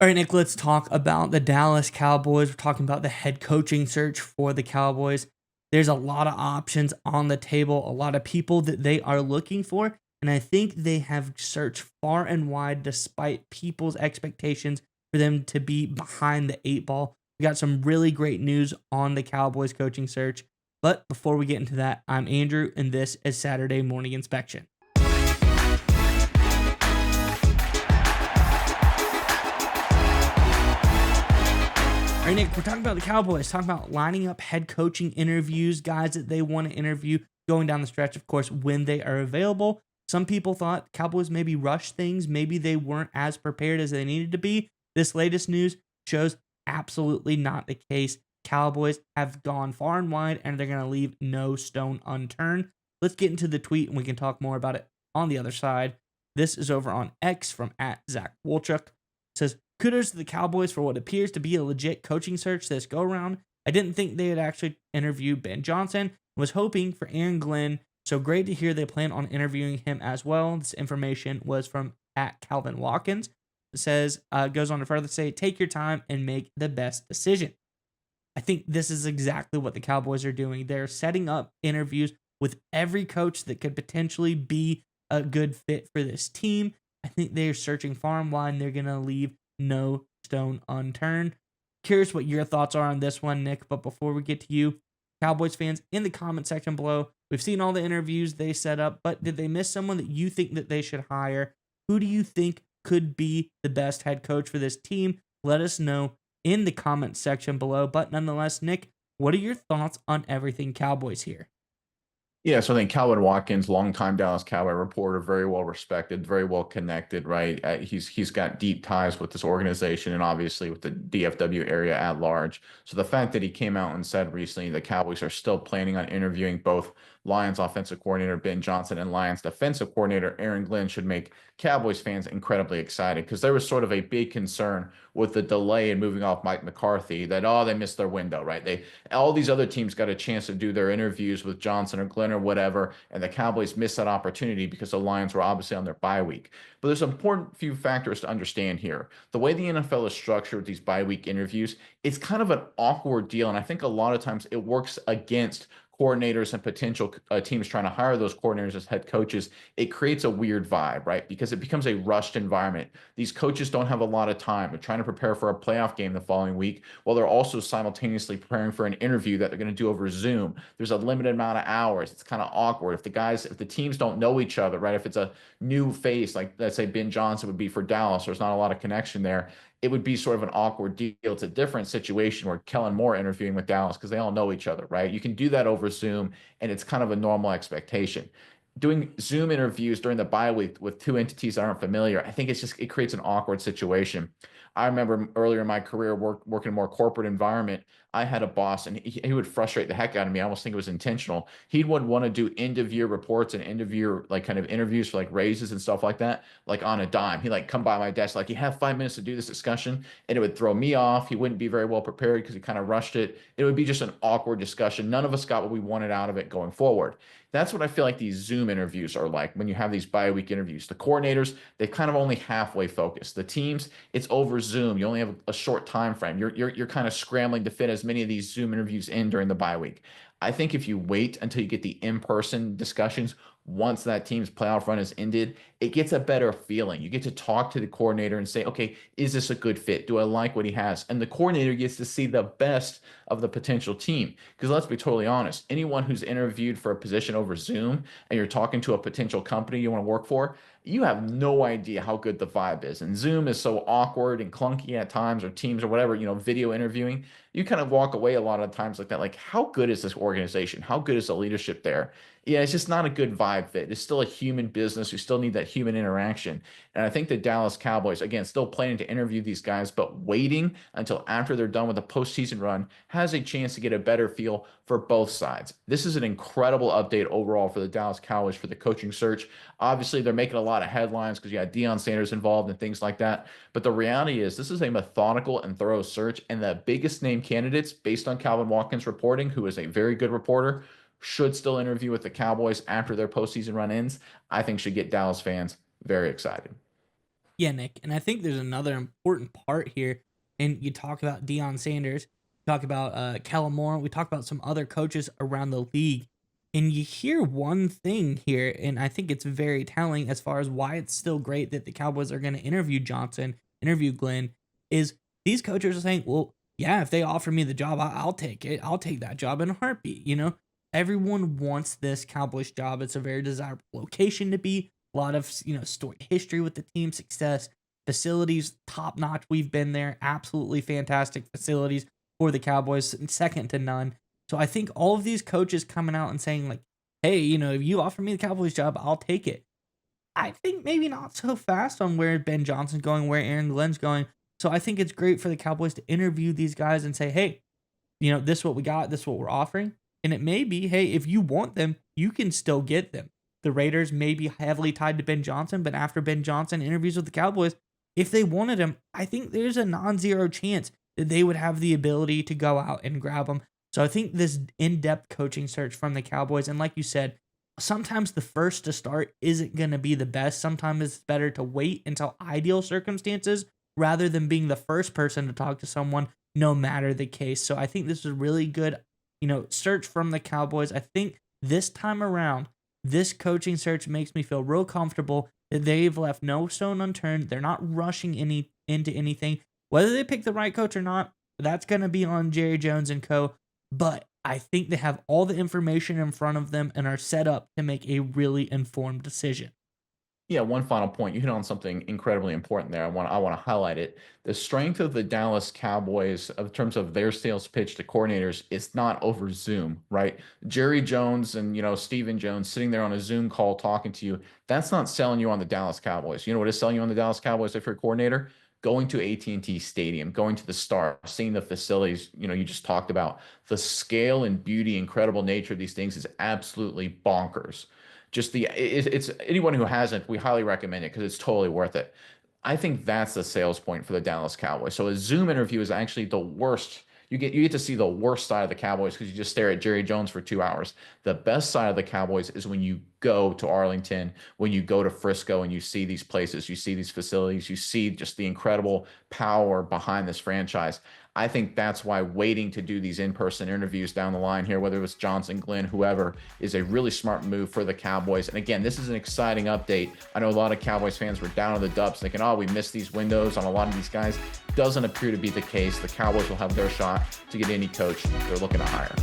All right, Nick, let's talk about the Dallas Cowboys. We're talking about the head coaching search for the Cowboys. There's a lot of options on the table, a lot of people that they are looking for. And I think they have searched far and wide despite people's expectations for them to be behind the eight ball. We got some really great news on the Cowboys coaching search. But before we get into that, I'm Andrew, and this is Saturday Morning Inspection. All right, Nick, we're talking about the Cowboys, talking about lining up head coaching interviews, guys that they want to interview going down the stretch, of course, when they are available. Some people thought Cowboys maybe rushed things. Maybe they weren't as prepared as they needed to be. This latest news shows absolutely not the case. Cowboys have gone far and wide, and they're going to leave no stone unturned. Let's get into the tweet, and we can talk more about it on the other side. This is over on X from @ZachWolchuk. It says, kudos to the Cowboys for what appears to be a legit coaching search this go around. I didn't think they would actually interview Ben Johnson and was hoping for Aaron Glenn. So great to hear they plan on interviewing him as well. This information was from @Calvin Watkins. It says, goes on to further say, take your time and make the best decision. I think this is exactly what the Cowboys are doing. They're setting up interviews with every coach that could potentially be a good fit for this team. I think they're searching far and wide, and they're going to leave no stone unturned. Curious what your thoughts are on this one, Nick. But before we get to you, Cowboys fans, in the comment section below, we've seen all the interviews they set up, but did they miss someone that you think that they should hire? Who do you think could be the best head coach for this team? Let us know in the comment section below. But nonetheless, Nick, what are your thoughts on everything Cowboys here? Yeah, so I think Calvin Watkins, longtime Dallas Cowboy reporter, very well respected, very well connected, right? He's got deep ties with this organization and obviously with the DFW area at large. So the fact that he came out and said recently the Cowboys are still planning on interviewing both Lions offensive coordinator Ben Johnson and Lions defensive coordinator Aaron Glenn should make Cowboys fans incredibly excited because there was sort of a big concern with the delay in moving off Mike McCarthy that, oh, they missed their window, right? All these other teams got a chance to do their interviews with Johnson or Glenn or whatever, and the Cowboys missed that opportunity because the Lions were obviously on their bye week. But there's an important few factors to understand here. The way the NFL is structured with these bye week interviews, it's kind of an awkward deal, and I think a lot of times it works against coordinators and potential teams trying to hire those coordinators as head coaches. It creates a weird vibe, right? Because it becomes a rushed environment. These coaches don't have a lot of time. They're trying to prepare for a playoff game the following week while they're also simultaneously preparing for an interview that they're going to do over Zoom. There's a limited amount of hours. It's kind of awkward. If the teams don't know each other, right? If it's a new face, like let's say Ben Johnson would be for Dallas, there's not a lot of connection there. It would be sort of an awkward deal. It's a different situation where Kellen Moore interviewing with Dallas because they all know each other, right? You can do that over Zoom, and it's kind of a normal expectation. Doing Zoom interviews during the bye week with two entities that aren't familiar, I think it creates an awkward situation. I remember earlier in my career working in a more corporate environment. I had a boss, and he would frustrate the heck out of me. I almost think it was intentional. He would want to do end of year reports and end of year like kind of interviews for like raises and stuff like that, like on a dime. He like come by my desk like, you have 5 minutes to do this discussion, and it would throw me off. He wouldn't be very well prepared because he kind of rushed it. It would be just an awkward discussion. None of us got what we wanted out of it going forward. That's what I feel like these Zoom interviews are like when you have these bye week interviews. The coordinators, they kind of only halfway focused. The teams, it's over Zoom. You only have a short time frame. You're kind of scrambling to fit as many of these Zoom interviews in during the bye week. I think if you wait until you get the in-person discussions, once that team's playoff run has ended, it gets a better feeling. You get to talk to the coordinator and say, okay, is this a good fit? Do I like what he has? And the coordinator gets to see the best of the potential team. Because let's be totally honest, anyone who's interviewed for a position over Zoom and you're talking to a potential company you want to work for, you have no idea how good the vibe is. And Zoom is so awkward and clunky at times, or Teams or whatever, video interviewing. You kind of walk away a lot of times like that. Like, how good is this organization? How good is the leadership there? Yeah, it's just not a good vibe fit. It's still a human business. You still need that human interaction. And I think the Dallas Cowboys, again, still planning to interview these guys, but waiting until after they're done with the postseason run has a chance to get a better feel for both sides. This is an incredible update overall for the Dallas Cowboys for the coaching search. Obviously, they're making a lot of headlines because you had Deion Sanders involved and things like that. But the reality is this is a methodical and thorough search, and the biggest name candidates, based on Calvin Watkins reporting, who is a very good reporter, should still interview with the Cowboys after their postseason run ends. I think should get Dallas fans very excited. Yeah, Nick. And I think there's another important part here. And you talk about Deion Sanders, talk about Kellen Moore, we talk about some other coaches around the league. And you hear one thing here, and I think it's very telling as far as why it's still great that the Cowboys are going to interview Johnson, interview Glenn, is these coaches are saying, well, yeah, if they offer me the job, I'll take it. I'll take that job in a heartbeat. Everyone wants this Cowboys job. It's a very desirable location to be. A lot of storied history with the team success, facilities top notch. We've been there, absolutely fantastic facilities for the Cowboys, second to none. So I think all of these coaches coming out and saying like, "Hey, if you offer me the Cowboys job, I'll take it." I think maybe not so fast on where Ben Johnson's going, where Aaron Glenn's going. So I think it's great for the Cowboys to interview these guys and say, "Hey, this is what we got, this is what we're offering." And it may be, hey, if you want them, you can still get them. The Raiders may be heavily tied to Ben Johnson, but after Ben Johnson interviews with the Cowboys, if they wanted him, I think there's a non-zero chance that they would have the ability to go out and grab him. So I think this in-depth coaching search from the Cowboys, and like you said, sometimes the first to start isn't going to be the best. Sometimes it's better to wait until ideal circumstances rather than being the first person to talk to someone, no matter the case. So I think this is a really good, search from the Cowboys. I think this time around, this coaching search makes me feel real comfortable that they've left no stone unturned. They're not rushing into anything. Whether they pick the right coach or not, that's going to be on Jerry Jones and co. But I think they have all the information in front of them and are set up to make a really informed decision. Yeah, one final point. You hit on something incredibly important there. I want to highlight it. The strength of the Dallas Cowboys, in terms of their sales pitch to coordinators, is not over Zoom, right? Jerry Jones and Stephen Jones sitting there on a Zoom call talking to you. That's not selling you on the Dallas Cowboys. You know what is selling you on the Dallas Cowboys if you're a coordinator? Going to AT&T Stadium, going to the Star, seeing the facilities, you just talked about. The scale and beauty, incredible nature of these things is absolutely bonkers. Just it's anyone who hasn't, we highly recommend it because it's totally worth it. I think that's the sales point for the Dallas Cowboys. So a Zoom interview is actually the worst. You get to see the worst side of the Cowboys because you just stare at Jerry Jones for 2 hours. The best side of the Cowboys is when you go to Arlington, when you go to Frisco and you see these places, you see these facilities, you see just the incredible power behind this franchise. I think that's why waiting to do these in-person interviews down the line here, whether it was Johnson, Glenn, whoever, is a really smart move for the Cowboys. And again, this is an exciting update. I know a lot of Cowboys fans were down on the dubs thinking, oh, we missed these windows on a lot of these guys. Doesn't appear to be the case. The Cowboys will have their shot to get any coach they're looking to hire.